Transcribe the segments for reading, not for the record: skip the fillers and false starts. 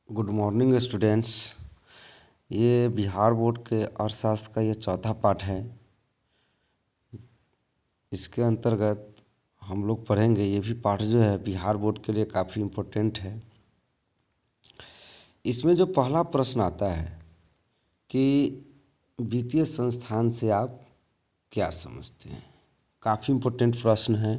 Good morning students. ये Bihar board के अर्थशास्त्र का ये चौथा पाठ है। इसके अंतर्गत हम लोग पढ़ेंगे, ये भी पाठ जो है बिहार बोर्ड के लिए काफ़ी इम्पोर्टेंट है। इसमें जो पहला प्रश्न आता है कि वित्तीय संस्थान से आप क्या समझते हैं। काफ़ी इम्पोर्टेंट प्रश्न है।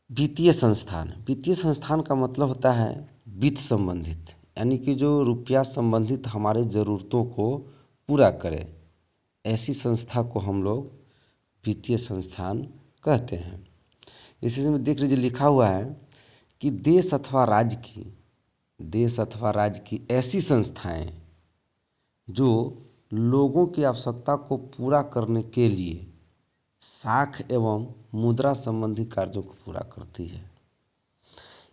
वित्तीय संस्थान का मतलब होता है वित्त संबंधित, यानी कि जो रुपया संबंधित हमारे ज़रूरतों को पूरा करे, ऐसी संस्था को हम लोग वित्तीय संस्थान कहते हैं। इसमें देख लीजिए लिखा हुआ है कि देश अथवा राज्य की ऐसी संस्थाएं जो लोगों की आवश्यकता को पूरा करने के लिए साख एवं मुद्रा संबंधी कार्यों को पूरा करती है।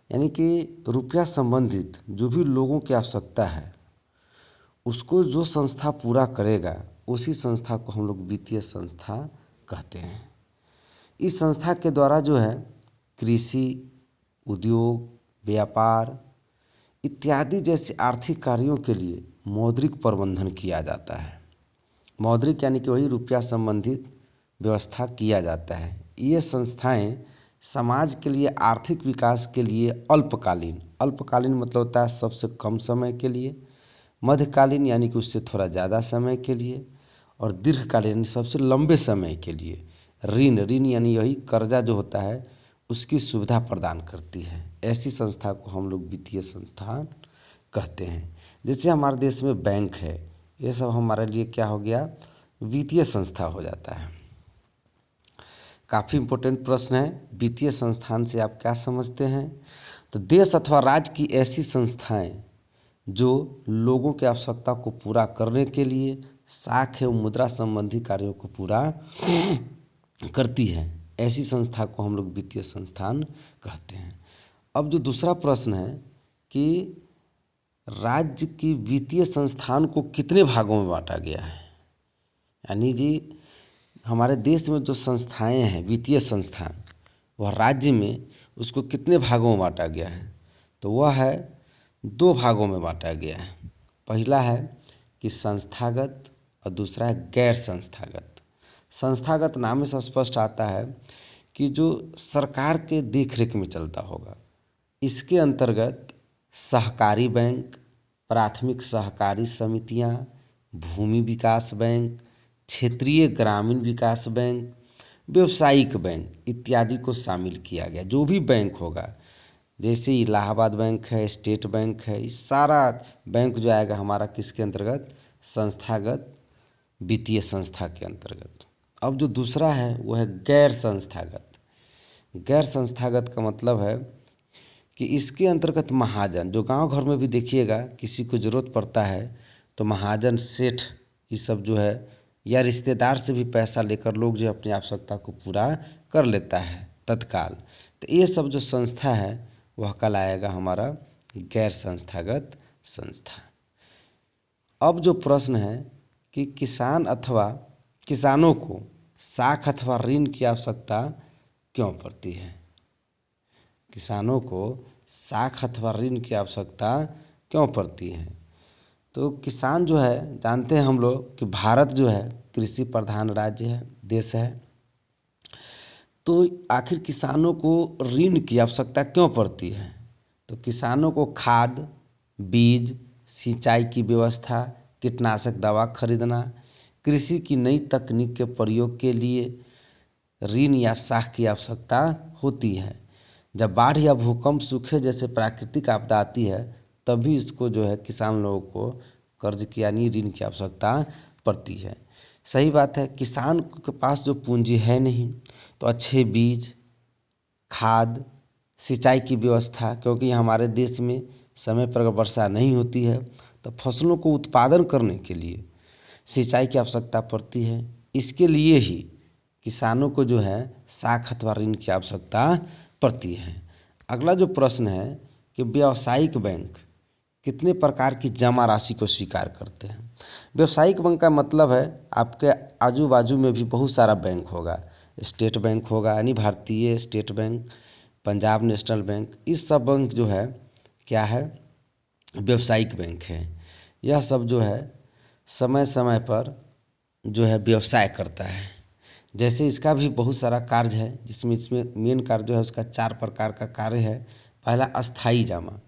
यानी कि रुपया संबंधित जो भी लोगों की आवश्यकता है उसको जो संस्था पूरा करेगा, उसी संस्था को हम लोग वित्तीय संस्था कहते हैं। इस संस्था के द्वारा जो है कृषि, उद्योग, व्यापार इत्यादि जैसे आर्थिक कार्यों के लिए मौद्रिक प्रबंधन किया जाता है। मौद्रिक यानी कि वही रुपया संबंधित व्यवस्था किया जाता है। ये संस्थाएं समाज के लिए आर्थिक विकास के लिए अल्पकालीन मतलब होता है सबसे कम समय के लिए, मध्यकालीन यानी कि उससे थोड़ा ज़्यादा समय के लिए, और दीर्घकालीन यानी सबसे लंबे समय के लिए ऋण यानी यही कर्जा जो होता है उसकी सुविधा प्रदान करती है। ऐसी संस्था को हम लोग वित्तीय संस्थान कहते हैं। जैसे हमारे देश में बैंक है, ये सब हमारे लिए क्या हो गया, वित्तीय संस्था हो जाता है। काफ़ी इम्पोर्टेंट प्रश्न है, वित्तीय संस्थान से आप क्या समझते हैं। तो देश अथवा राज्य की ऐसी संस्थाएं जो लोगों की आवश्यकता को पूरा करने के लिए साख एवं मुद्रा संबंधी कार्यों को पूरा करती है, ऐसी संस्था को हम लोग वित्तीय संस्थान कहते हैं। अब जो दूसरा प्रश्न है कि राज्य की वित्तीय संस्थान को कितने भागों में बांटा गया है, यानी जी हमारे देश में जो संस्थाएं हैं वित्तीय संस्थान, वह राज्य में उसको कितने भागों में बांटा गया है। तो वह है 2 भागों में बांटा गया है। पहला है कि संस्थागत और दूसरा है गैर संस्थागत। संस्थागत नाम से स्पष्ट आता है कि जो सरकार के देखरेख में चलता होगा। इसके अंतर्गत सहकारी बैंक, प्राथमिक सहकारी समितियां, भूमि विकास बैंक, क्षेत्रीय ग्रामीण विकास बैंक, व्यावसायिक बैंक इत्यादि को शामिल किया गया। जो भी बैंक होगा, जैसे इलाहाबाद बैंक है, स्टेट बैंक है, इस सारा बैंक जो आएगा हमारा किसके अंतर्गत, संस्थागत वित्तीय संस्था के अंतर्गत। अब जो दूसरा है वो है गैर संस्थागत। गैर संस्थागत का मतलब है कि इसके अंतर्गत महाजन, जो गांव घर में भी देखिएगा किसी को ज़रूरत पड़ता है तो महाजन, सेठ, ये सब जो है, या रिश्तेदार से भी पैसा लेकर लोग जो अपनी आवश्यकता को पूरा कर लेता है तत्काल। तो ये सब जो संस्था है वह कहलाएगा हमारा गैर संस्थागत संस्था। अब जो प्रश्न है कि किसानों को साख अथवा ऋण की आवश्यकता क्यों पड़ती है। किसानों को साख अथवा ऋण की आवश्यकता क्यों पड़ती है। तो किसान जो है, जानते हैं हम लोग कि भारत जो है कृषि प्रधान राज्य है, देश है। तो आखिर किसानों को ऋण की आवश्यकता क्यों पड़ती है। तो किसानों को खाद, बीज, सिंचाई की व्यवस्था, कीटनाशक दवा खरीदना, कृषि की नई तकनीक के प्रयोग के लिए ऋण या साख की आवश्यकता होती है। जब बाढ़ या भूकंप, सूखे जैसे प्राकृतिक आपदा आती है तभी इसको जो है किसान लोगों को कर्ज की यानी ऋण की आवश्यकता पड़ती है। सही बात है, किसान के पास जो पूंजी है नहीं, तो अच्छे बीज, खाद, सिंचाई की व्यवस्था, क्योंकि हमारे देश में समय पर अगर वर्षा नहीं होती है तो फसलों को उत्पादन करने के लिए सिंचाई की आवश्यकता पड़ती है। इसके लिए ही किसानों को जो है साख अथवा ऋण की आवश्यकता पड़ती है। अगला जो प्रश्न है कि व्यावसायिक बैंक कितने प्रकार की जमा राशि को स्वीकार करते हैं। व्यावसायिक बैंक का मतलब है आपके आजू बाजू में भी बहुत सारा बैंक होगा। स्टेट बैंक होगा यानी भारतीय state bank, Punjab national bank, इस सब बैंक जो है क्या है, व्यावसायिक बैंक है। यह सब जो है समय समय पर जो है व्यवसाय करता है। जैसे इसका भी बहुत सारा कार्य है, जिसमें इसमें मेन कार्य जो है उसका 4 प्रकार का कार्य है। पहला अस्थाई जमा।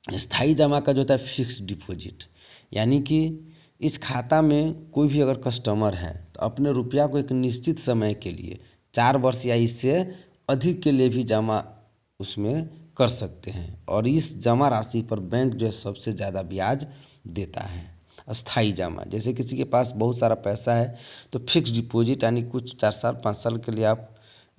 स्थाई जमा का जो होता है फिक्स डिपॉजिट, यानी कि इस खाता में कोई भी अगर कस्टमर है तो अपने रुपया को एक निश्चित समय के लिए 4 वर्ष या इससे अधिक के लिए भी जमा उसमें कर सकते हैं, और इस जमा राशि पर बैंक जो है सबसे ज़्यादा ब्याज देता है। अस्थाई जमा, जैसे किसी के पास बहुत सारा पैसा है तो फिक्स डिपॉजिट यानी कुछ 4 साल 5 साल के लिए आप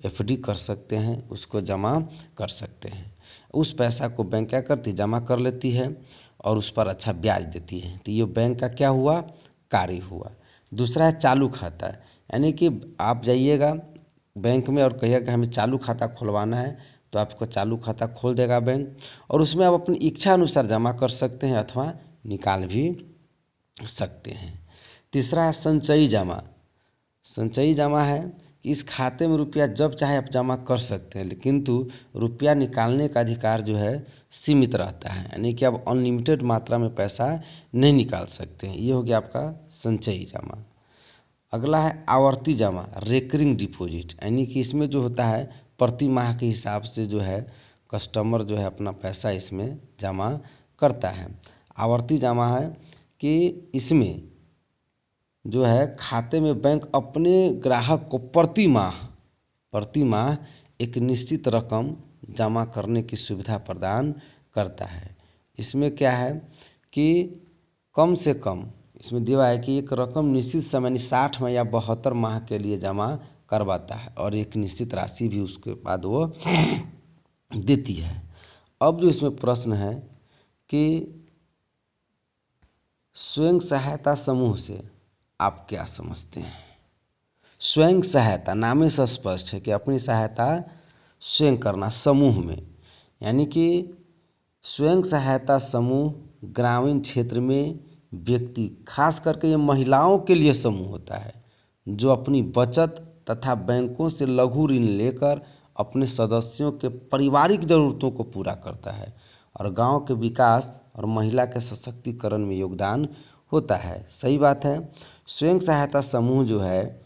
एफडी कर सकते हैं, उसको जमा कर सकते हैं। उस पैसा को बैंक क्या करती है, जमा कर लेती है और उस पर अच्छा ब्याज देती है। तो ये बैंक का क्या हुआ, कार्य हुआ। दूसरा है चालू खाता, यानी कि आप जाइएगा बैंक में और कहिएगा कि हमें चालू खाता खुलवाना है, तो आपको चालू खाता खोल देगा बैंक, और उसमें आप अपनी इच्छा अनुसार जमा कर सकते हैं अथवा निकाल भी सकते हैं। तीसरा है संचयी जमा। संचयी जमा है कि इस खाते में रुपया जब चाहे आप जमा कर सकते हैं, किंतु रुपया निकालने का अधिकार जो है सीमित रहता है, यानी कि आप अनलिमिटेड मात्रा में पैसा नहीं निकाल सकते हैं। ये हो गया आपका संचयी जमा। अगला है आवर्ती जमा, रेकरिंग डिपॉजिट, यानी कि इसमें जो होता है प्रति माह के हिसाब से जो है कस्टमर जो है अपना पैसा इसमें जमा करता है। आवर्ती जमा है कि इसमें जो है खाते में बैंक अपने ग्राहक को प्रति माह एक निश्चित रकम जमा करने की सुविधा प्रदान करता है। इसमें क्या है कि कम से कम इसमें दिया है कि एक रकम निश्चित समय यानी 60 माह या 72 माह के लिए जमा करवाता है, और एक निश्चित राशि भी उसके बाद वो देती है। अब जो इसमें प्रश्न है कि स्वयं सहायता समूह से आप क्या समझते हैं। स्वयं सहायता नाम से स्पष्ट है कि अपनी सहायता स्वयं करना समूह में, यानी कि स्वयं सहायता समूह ग्रामीण क्षेत्र में व्यक्ति, खास करके ये महिलाओं के लिए समूह होता है, जो अपनी बचत तथा बैंकों से लघु ऋण लेकर अपने सदस्यों के पारिवारिक जरूरतों को पूरा करता है और गांव के विकास और महिला के सशक्तिकरण में योगदान होता है। सही बात है। स्वयं सहायता समूह जो है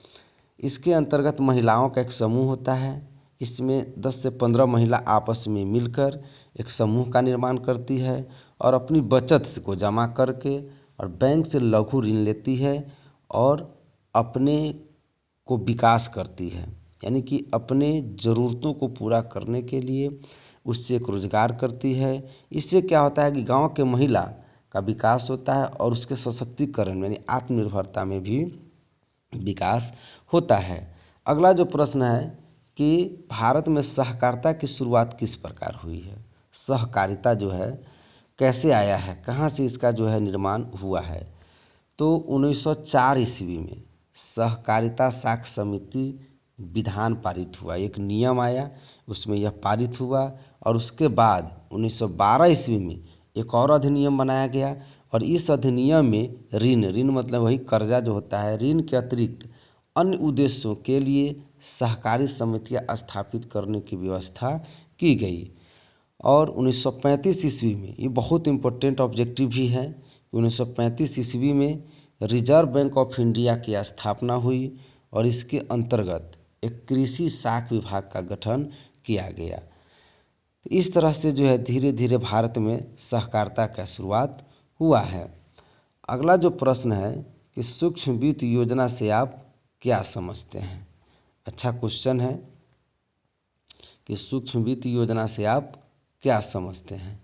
इसके अंतर्गत महिलाओं का एक समूह होता है। इसमें 10 से 15 महिला आपस में मिलकर एक समूह का निर्माण करती है और अपनी बचत को जमा करके और बैंक से लघु ऋण लेती है और अपने को विकास करती है, यानी कि अपने ज़रूरतों को पूरा करने के लिए उससे एक रोजगार करती है। इससे क्या होता है कि गांव के महिला का विकास होता है और उसके सशक्तिकरण यानी आत्मनिर्भरता में भी विकास होता है। अगला जो प्रश्न है कि भारत में सहकारिता की शुरुआत किस प्रकार हुई है। सहकारिता जो है कैसे आया है, कहाँ से इसका जो है निर्माण हुआ है। तो 1904 ईस्वी में सहकारिता साख समिति विधान पारित हुआ, एक नियम आया उसमें यह पारित हुआ, और उसके बाद 1912 ईस्वी में एक और अधिनियम बनाया गया, और इस अधिनियम में ऋण मतलब वही कर्जा जो होता है, ऋण के अतिरिक्त अन्य उद्देश्यों के लिए सहकारी समितियां स्थापित करने की व्यवस्था की गई। और 1935 ईस्वी में ये बहुत इम्पोर्टेंट ऑब्जेक्टिव भी है कि 1935 ईस्वी में रिजर्व बैंक ऑफ इंडिया की स्थापना हुई और इसके अंतर्गत एक कृषि साख विभाग का गठन किया गया। तो इस तरह से जो है धीरे धीरे भारत में सहकारिता का शुरुआत हुआ है। अगला जो प्रश्न है कि सूक्ष्म वित्त योजना से आप क्या समझते हैं। अच्छा क्वेश्चन है कि सूक्ष्म वित्त योजना से आप क्या समझते हैं।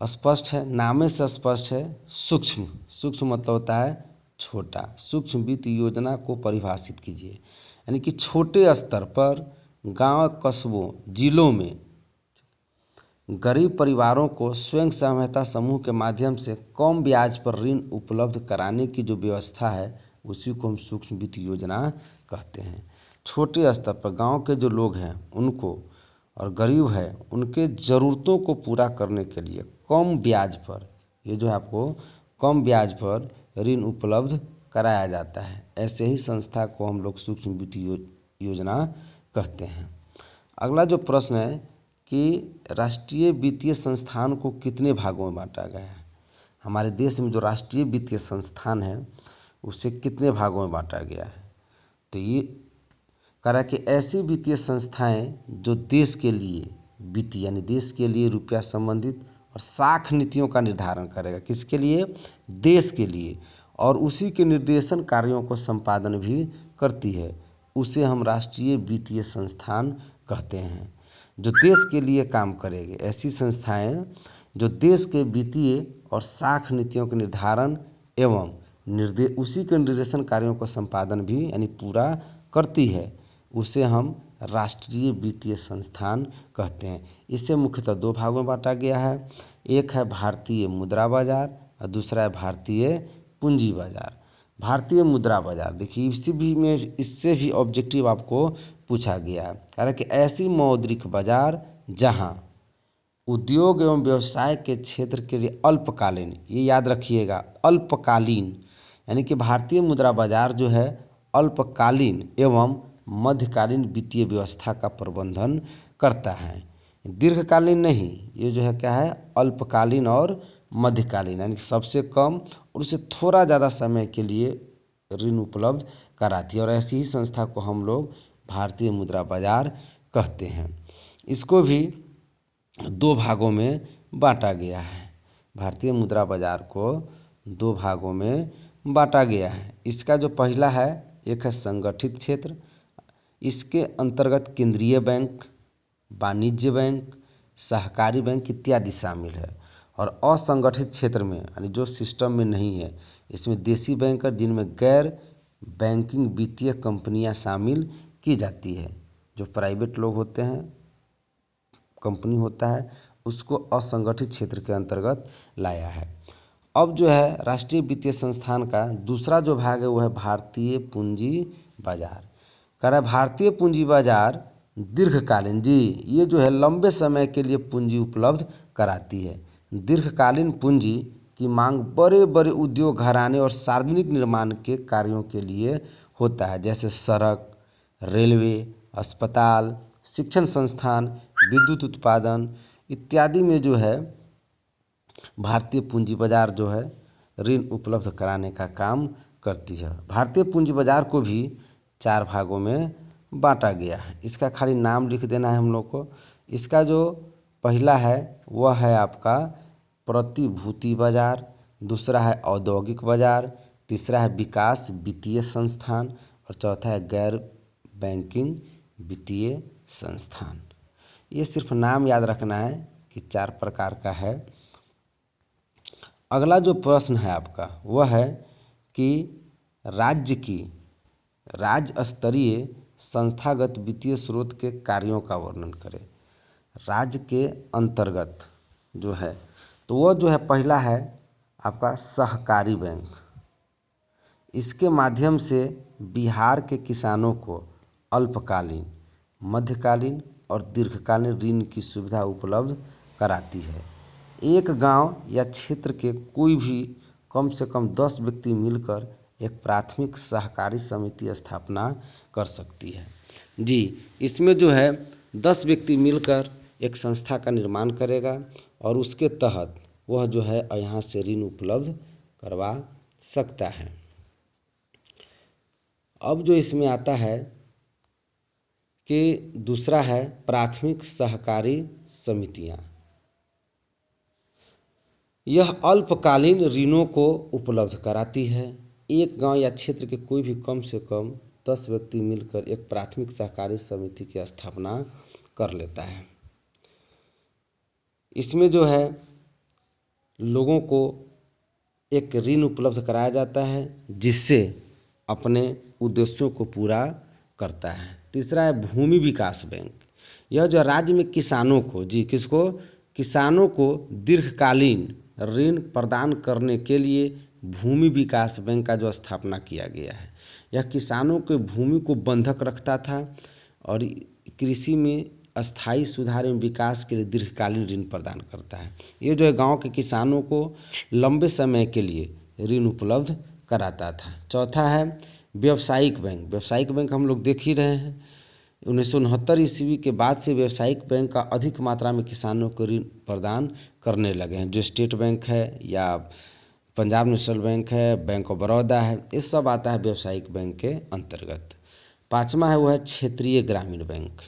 स्पष्ट है, नामे से स्पष्ट है। सूक्ष्म मतलब होता है छोटा। सूक्ष्म वित्त योजना को परिभाषित कीजिए, यानी कि छोटे स्तर पर गांव, कस्बों, जिलों में गरीब परिवारों को स्वयं सहायता समूह के माध्यम से कम ब्याज पर ऋण उपलब्ध कराने की जो व्यवस्था है उसी को हम सूक्ष्म वित्त योजना कहते हैं। छोटे स्तर पर गांव के जो लोग हैं उनको और गरीब है उनके ज़रूरतों को पूरा करने के लिए कम ब्याज पर, ये जो है आपको कम ब्याज पर ऋण उपलब्ध कराया जाता है। ऐसे ही संस्था को हम लोग सूक्ष्म वित्त योजना कहते हैं। अगला जो प्रश्न है कि राष्ट्रीय वित्तीय संस्थान को कितने भागों में बांटा गया है। हमारे देश में जो राष्ट्रीय वित्तीय संस्थान है उसे कितने भागों में बांटा गया है। तो ये कह रहा है कि ऐसी वित्तीय संस्थाएं जो देश के लिए वित्तीय यानी देश के लिए रुपया संबंधित और साख नीतियों का निर्धारण करेगा। किसके लिए? देश के लिए। और उसी के निर्देशन कार्यों को संपादन भी करती है, उसे हम राष्ट्रीय वित्तीय संस्थान कहते हैं। जो देश के लिए काम करेगी, ऐसी संस्थाएं जो देश के वित्तीय और साख नीतियों के निर्धारण एवं उसी के निर्देशन कार्यों को संपादन भी यानी पूरा करती है, उसे हम राष्ट्रीय वित्तीय संस्थान कहते हैं। इसे मुख्यतः दो भागों में बांटा गया है। एक है भारतीय मुद्रा बाजार और दूसरा है भारतीय पूंजी बाजार। भारतीय मुद्रा बाजार देखिए, इससे भी ऑब्जेक्टिव आपको पूछा गया है। कह रहा है कि ऐसी मौद्रिक बाजार जहां उद्योग एवं व्यवसाय के क्षेत्र के लिए अल्पकालीन, ये याद रखिएगा, अल्पकालीन, यानी कि भारतीय मुद्रा बाजार जो है अल्पकालीन एवं मध्यकालीन वित्तीय व्यवस्था का प्रबंधन करता है, दीर्घकालीन नहीं। ये जो है क्या है, अल्पकालीन और मध्यकालीन, यानी सबसे कम और उससे थोड़ा ज़्यादा समय के लिए ऋण उपलब्ध कराती है। और ऐसी ही संस्था को हम लोग भारतीय मुद्रा बाजार कहते हैं। इसको भी दो भागों में बांटा गया है। भारतीय मुद्रा बाजार को दो भागों में बांटा गया है। इसका जो पहला है, एक है संगठित क्षेत्र। इसके अंतर्गत केंद्रीय बैंक, वाणिज्य बैंक, सहकारी बैंक इत्यादि शामिल है। और असंगठित क्षेत्र में यानी जो सिस्टम में नहीं है, इसमें देसी बैंकर जिनमें गैर बैंकिंग वित्तीय कंपनियां शामिल की जाती है। जो प्राइवेट लोग होते हैं, कंपनी होता है, उसको असंगठित क्षेत्र के अंतर्गत लाया है। अब जो है राष्ट्रीय वित्तीय संस्थान का दूसरा जो भाग है वो है भारतीय पूंजी बाजार। कह रहा है भारतीय पूंजी बाजार दीर्घकालीन, जी ये जो है लंबे समय के लिए पूंजी उपलब्ध कराती है। दीर्घकालीन पूंजी की मांग बड़े बड़े उद्योग घराने और सार्वजनिक निर्माण के कार्यों के लिए होता है, जैसे सड़क, रेलवे, अस्पताल, शिक्षण संस्थान, विद्युत उत्पादन इत्यादि में जो है भारतीय पूंजी बाजार जो है ऋण उपलब्ध कराने का काम करती है। भारतीय पूंजी बाजार को भी चार भागों में बांटा गया है। इसका खाली नाम लिख देना है हम लोग को। इसका जो पहला है वह है आपका प्रतिभूति बाजार, दूसरा है औद्योगिक बाजार, तीसरा है विकास वित्तीय संस्थान और चौथा है गैर बैंकिंग वित्तीय संस्थान। ये सिर्फ नाम याद रखना है कि चार प्रकार का है। अगला जो प्रश्न है आपका वह है कि राज्य स्तरीय संस्थागत वित्तीय स्रोत के कार्यों का वर्णन करें। राज्य के अंतर्गत जो है तो वह जो है पहला है आपका सहकारी बैंक। इसके माध्यम से बिहार के किसानों को अल्पकालीन, मध्यकालीन और दीर्घकालीन ऋण की सुविधा उपलब्ध कराती है। एक गांव या क्षेत्र के कोई भी कम से कम 10 व्यक्ति मिलकर एक प्राथमिक सहकारी समिति स्थापना कर सकती है। जी, इसमें जो है 10 व्यक्ति मिलकर एक संस्था का निर्माण करेगा और उसके तहत वह जो है यहाँ से ऋण उपलब्ध करवा सकता है। अब जो इसमें आता है कि दूसरा है प्राथमिक सहकारी समितियां। यह अल्पकालीन ऋणों को उपलब्ध कराती है। एक गांव या क्षेत्र के कोई भी कम से कम 10 व्यक्ति मिलकर एक प्राथमिक सहकारी समिति की स्थापना कर लेता है। इसमें जो है लोगों को एक ऋण उपलब्ध कराया जाता है जिससे अपने उद्देश्यों को पूरा करता है। तीसरा है भूमि विकास बैंक। यह जो राज्य में किसानों को, जी किसको, किसानों को दीर्घकालीन ऋण प्रदान करने के लिए भूमि विकास बैंक का जो स्थापना किया गया है। यह किसानों के भूमि को बंधक रखता था और कृषि में अस्थायी सुधार एवं विकास के लिए दीर्घकालीन ऋण प्रदान करता है। ये जो है गांव के किसानों को लंबे समय के लिए ऋण उपलब्ध कराता था। चौथा है व्यावसायिक बैंक। व्यावसायिक बैंक हम लोग देख ही रहे हैं 1969 ईस्वी के बाद से व्यावसायिक बैंक का अधिक मात्रा में किसानों को ऋण प्रदान करने लगे हैं। जो स्टेट बैंक है या पंजाब नेशनल बैंक है, बैंक ऑफ बड़ौदा है, ये सब आता है व्यावसायिक बैंक के अंतर्गत। पांचवा है वो है क्षेत्रीय ग्रामीण बैंक।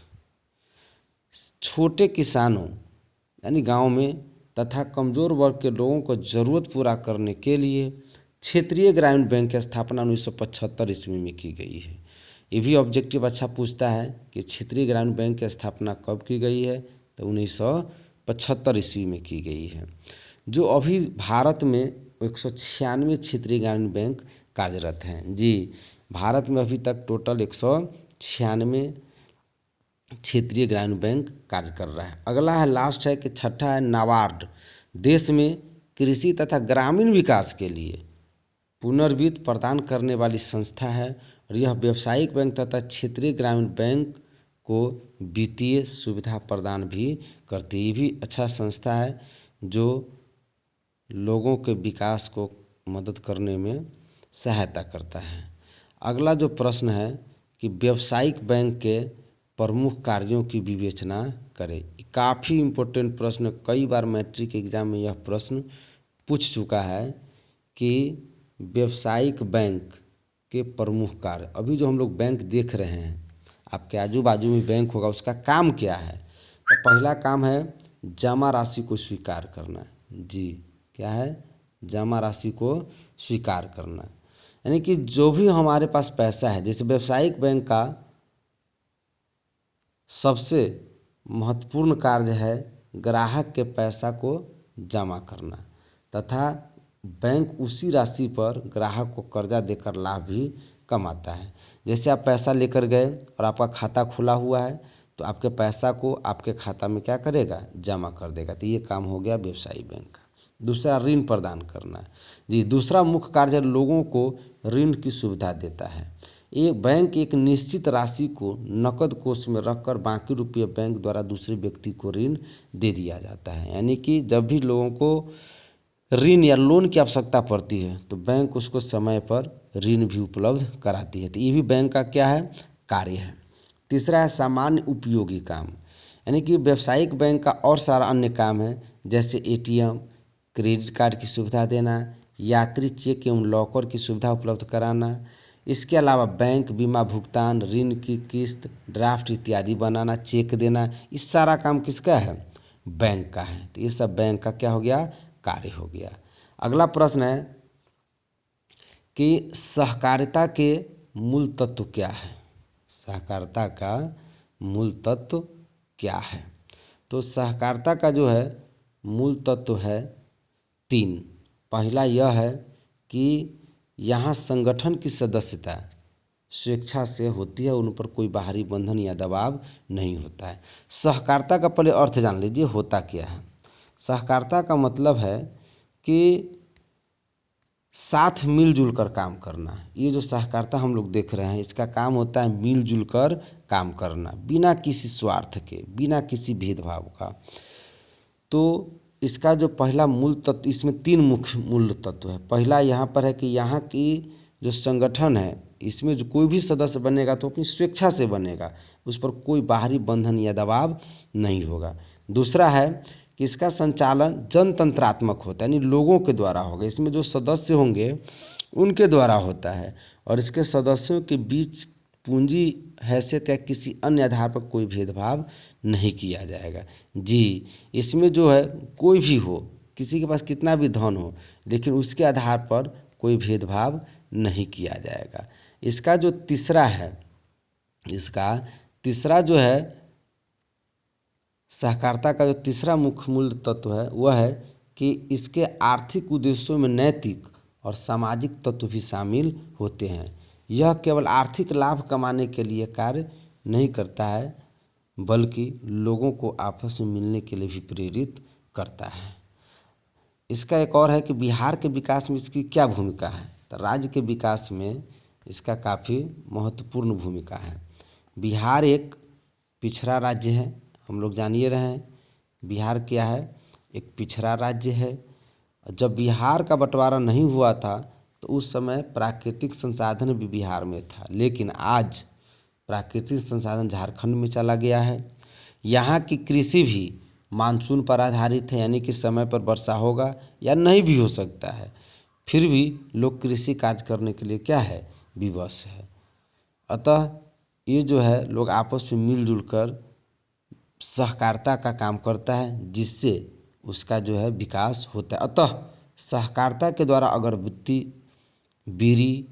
छोटे किसानों यानी गांव में तथा कमजोर वर्ग के लोगों को जरूरत पूरा करने के लिए क्षेत्रीय ग्रामीण बैंक की स्थापना 1975 ईस्वी में की गई है। ये भी ऑब्जेक्टिव अच्छा पूछता है कि क्षेत्रीय ग्रामीण बैंक की स्थापना कब की गई है, तो 1975 ईस्वी में की गई है। जो अभी भारत में 196 क्षेत्रीय ग्रामीण बैंक कार्यरत हैं। जी, भारत में अभी तक टोटल 196 क्षेत्रीय ग्रामीण बैंक कार्य कर रहा है। अगला है, लास्ट है कि छठा है नाबार्ड। देश में कृषि तथा ग्रामीण विकास के लिए पुनर्वित्त प्रदान करने वाली संस्था है और यह व्यावसायिक बैंक तथा क्षेत्रीय ग्रामीण बैंक को वित्तीय सुविधा प्रदान भी करती है। ये भी अच्छा संस्था है जो लोगों के विकास को मदद करने में सहायता करता है। अगला जो प्रश्न है कि व्यावसायिक बैंक के प्रमुख कार्यों की विवेचना करें। काफ़ी इम्पोर्टेंट प्रश्न, कई बार मैट्रिक एग्जाम में यह प्रश्न पूछ चुका है कि व्यावसायिक बैंक के प्रमुख कार्य। अभी जो हम लोग बैंक देख रहे हैं, आपके आजू बाजू में बैंक होगा, उसका काम क्या है? तो पहला काम है जमा राशि को स्वीकार करना। जी, क्या है? जमा राशि को स्वीकार करना। यानी कि जो भी हमारे पास पैसा है, जैसे व्यावसायिक बैंक का सबसे महत्वपूर्ण कार्य है ग्राहक के पैसा को जमा करना तथा बैंक उसी राशि पर ग्राहक को कर्जा देकर लाभ भी कमाता है। जैसे आप पैसा लेकर गए और आपका खाता खुला हुआ है, तो आपके पैसा को आपके खाता में क्या करेगा? जमा कर देगा। तो ये काम हो गया व्यवसायी बैंक का। दूसरा, ऋण प्रदान करना। जी, दूसरा मुख्य कार्य लोगों को ऋण की सुविधा देता है। ये बैंक एक निश्चित राशि को नकद कोष में रखकर बाकी रुपये बैंक द्वारा दूसरे व्यक्ति को ऋण दे दिया जाता है। यानी कि जब भी लोगों को ऋण या लोन की आवश्यकता पड़ती है तो बैंक उसको समय पर ऋण भी उपलब्ध कराती है। तो ये भी बैंक का क्या है? कार्य है। तीसरा है सामान्य उपयोगी काम। यानी कि व्यावसायिक बैंक का और सारा अन्य काम है, जैसे एटीएम, क्रेडिट कार्ड की सुविधा देना, यात्री चेक एवं लॉकर की सुविधा उपलब्ध कराना। इसके अलावा बैंक बीमा भुगतान, ऋण की किस्त, ड्राफ्ट इत्यादि बनाना, चेक देना, इस सारा काम किसका है? बैंक का है। तो ये सब बैंक का क्या हो गया? कार्य हो गया। अगला प्रश्न है कि सहकारिता के मूल तत्व क्या है? सहकारिता का मूल तत्व क्या है? तो सहकारिता का जो है मूल तत्व है 3। पहला यह है कि यहाँ संगठन की सदस्यता स्वेच्छा से होती है, उन पर कोई बाहरी बंधन या दबाव नहीं होता है। सहकारिता का पहले अर्थ जान लीजिए, होता क्या है। सहकारिता का मतलब है कि साथ मिलजुल कर काम करना। ये जो सहकारिता हम लोग देख रहे हैं, इसका काम होता है मिलजुल कर काम करना, बिना किसी स्वार्थ के, बिना किसी भेदभाव का। तो इसका जो पहला मूल तत्व, इसमें 3 मुख्य मूल तत्व है। पहला यहाँ पर है कि यहाँ की जो संगठन है, इसमें जो कोई भी सदस्य बनेगा तो अपनी स्वेच्छा से बनेगा, उस पर कोई बाहरी बंधन या दबाव नहीं होगा। दूसरा है कि इसका संचालन जनतंत्रात्मक होता है, यानी लोगों के द्वारा होगा। इसमें जो सदस्य होंगे उनके द्वारा होता है और इसके सदस्यों के बीच पूंजी हैसियत या किसी अन्य आधार पर कोई भेदभाव नहीं किया जाएगा। जी, इसमें जो है कोई भी हो, किसी के पास कितना भी धन हो, लेकिन उसके आधार पर कोई भेदभाव नहीं किया जाएगा। इसका जो तीसरा है, इसका तीसरा जो है सहकारिता का जो तीसरा मुख्य मूल तत्व है वह है कि इसके आर्थिक उद्देश्यों में नैतिक और सामाजिक तत्व भी शामिल होते हैं। यह केवल आर्थिक लाभ कमाने के लिए कार्य नहीं करता है, बल्कि लोगों को आपस में मिलने के लिए भी प्रेरित करता है। इसका एक और है कि बिहार के विकास में इसकी क्या भूमिका है। तो राज्य के विकास में इसका काफ़ी महत्वपूर्ण भूमिका है। बिहार एक पिछड़ा राज्य है, हम लोग जानिए रहे हैं। बिहार क्या है? एक पिछड़ा राज्य है। जब बिहार का बंटवारा नहीं हुआ था तो उस समय प्राकृतिक संसाधन भी बिहार में था, लेकिन आज प्राकृतिक संसाधन झारखंड में चला गया है। यहाँ की कृषि भी मानसून पर आधारित है, यानी कि समय पर वर्षा होगा या नहीं भी हो सकता है, फिर भी लोग कृषि कार्य करने के लिए क्या है, विवश है। अतः ये जो है लोग आपस में मिलजुल कर सहकारिता का काम करता है, जिससे उसका जो है विकास होता है। अतः सहकारिता के द्वारा अगरबत्ती, बीड़ी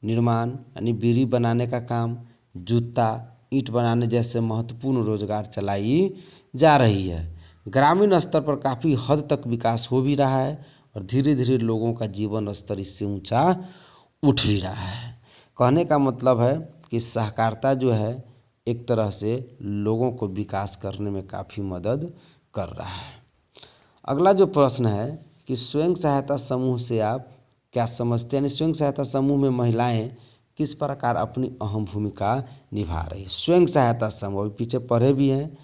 निर्माण यानी बीड़ी बनाने का काम, जूता, ईंट बनाने जैसे महत्वपूर्ण रोजगार चलाई जा रही है। ग्रामीण स्तर पर काफ़ी हद तक विकास हो भी रहा है और धीरे धीरे लोगों का जीवन स्तर इससे ऊंचा उठ भी रहा है। कहने का मतलब है कि सहकारिता जो है एक तरह से लोगों को विकास करने में काफ़ी मदद कर रहा है। अगला जो प्रश्न है कि स्वयं सहायता समूह से आप क्या समझते हैं, यानी स्वयं सहायता समूह में महिलाएं किस प्रकार अपनी अहम भूमिका निभा रही है। स्वयं सहायता समूह पीछे पढ़े भी हैं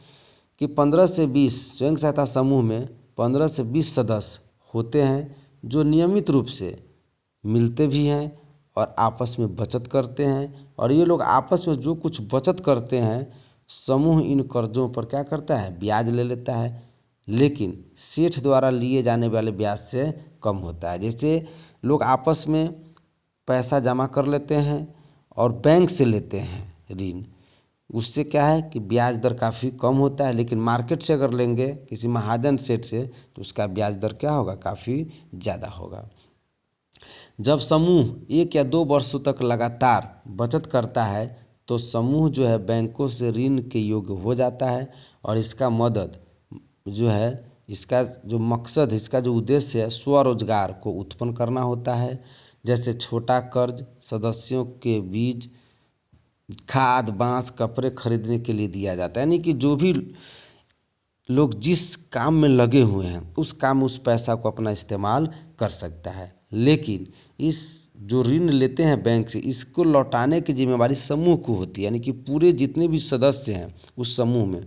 कि 15 से 20 स्वयं सहायता समूह में 15 से 20 सदस्य होते हैं जो नियमित रूप से मिलते भी हैं और आपस में बचत करते हैं। और ये लोग आपस में जो कुछ बचत करते हैं, समूह इन कर्जों पर क्या करता है, ब्याज ले लेता है, लेकिन सेठ द्वारा लिए जाने वाले ब्याज से कम होता है। जैसे लोग आपस में पैसा जमा कर लेते हैं और बैंक से लेते हैं ऋण, उससे क्या है कि ब्याज दर काफ़ी कम होता है, लेकिन मार्केट से अगर लेंगे किसी महाजन सेठ से तो उसका ब्याज दर क्या होगा, काफ़ी ज़्यादा होगा। जब समूह 1 या 2 वर्षों तक लगातार बचत करता है तो समूह जो है बैंकों से ऋण के योग्य हो जाता है और इसका मदद जो है, इसका जो मकसद, इसका जो उद्देश्य है स्वरोजगार को उत्पन्न करना होता है। जैसे छोटा कर्ज सदस्यों के बीच खाद, बांस, कपड़े खरीदने के लिए दिया जाता है, यानी कि जो भी लोग जिस काम में लगे हुए हैं उस काम में उस पैसा को अपना इस्तेमाल कर सकता है। लेकिन इस जो ऋण लेते हैं बैंक से, इसको लौटाने की जिम्मेवारी समूह को होती है, यानी कि पूरे जितने भी सदस्य हैं उस समूह में,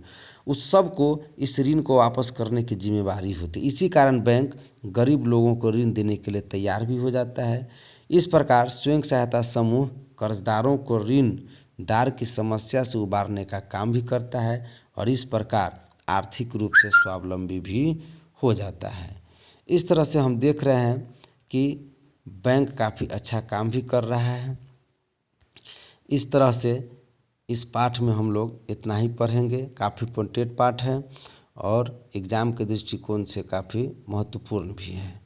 उस सब को इस ऋण को वापस करने की जिम्मेवारी होती है। इसी कारण बैंक गरीब लोगों को ऋण देने के लिए तैयार भी हो जाता है। इस प्रकार स्वयं सहायता समूह कर्जदारों को ऋणदार की समस्या से उबारने का काम भी करता है और इस प्रकार आर्थिक रूप से स्वावलंबी भी हो जाता है। इस तरह से हम देख रहे हैं कि बैंक काफ़ी अच्छा काम भी कर रहा है। इस तरह से इस पाठ में हम लोग इतना ही पढ़ेंगे। काफ़ी इम्पोर्टेंट पाठ है और एग्ज़ाम के दृष्टिकोण से काफ़ी महत्वपूर्ण भी है।